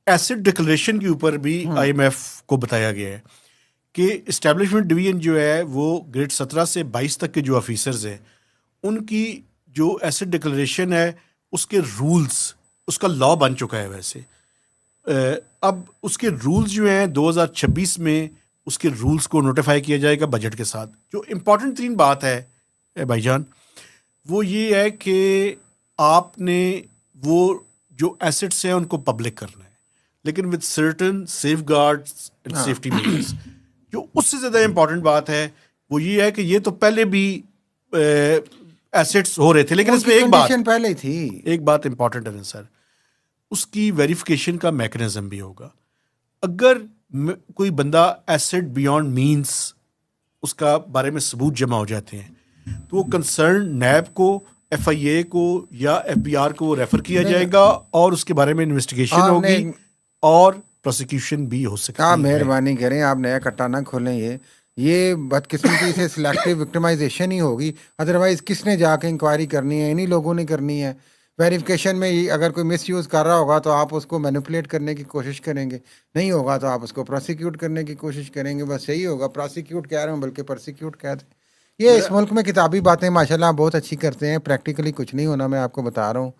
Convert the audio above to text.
Asset declaration के ऊपर भी आईएमएफ को बताया गया है कि इस्टेब्लिशमेंट डिवीजन जो है वो ग्रेड 17 से 22 तक के जो ऑफिसर्स हैं उनकी जो एसेट डिक्लेरेशन है उसके रूल्स, उसका लॉ बन चुका है वैसे। अब उसके रूल्स जो हैं 2026 में उसके रूल्स को नोटिफाई किया जाएगा बजट के साथ। जो इम्पोर्टेंट तीन बात है भाईजान वो ये है कि आपने वो जो एसेट्स हैं उनको पब्लिक करना है, लेकिन with certain safeguards and safety measures. जो उससे ज़्यादा इम्पोर्टेंट बात है वो ये है कि ये तो पहले भी एसेट्स हो रहे थे, लेकिन इसमें एक बात पहले ही थी, एक बात इम्पोर्टेंट है सर, उसकी वेरिफिकेशन का मैकेनिज्म भी होगा। अगर कोई बंदा एसेट बियॉन्ड मींस उसका बारे में सबूत जमा हो जाते हैं तो वो कंसर्न नैब को, एफआईए को या एफबीआर को रेफर किया जाएगा और उसके बारे में इन्वेस्टिगेशन होगी और प्रोसिक्यूशन भी हो सकती है। आप मेहरबानी करें, आप नया कट्टा ना खोलें। ये बदकिस्मती से सिलेक्टिव विक्टिमाइजेशन ही होगी, अदरवाइज किसने जाके इंक्वायरी करनी है? इन्हीं लोगों ने करनी है। वेरिफिकेशन में अगर कोई मिसयूज़ कर रहा होगा तो आप उसको मैनिपुलेट करने की कोशिश करेंगे, नहीं होगा तो आप उसको प्रोसिक्यूट करने की कोशिश करेंगे। बस यही होगा। प्रोसिक्यूट कह रहे हूँ बल्कि प्रोसिक्यूट कह दें। ये इस मुल्क में किताबी बातें माशाल्लाह बहुत अच्छी करते हैं, प्रैक्टिकली कुछ नहीं होना, मैं आपको बता रहा हूँ।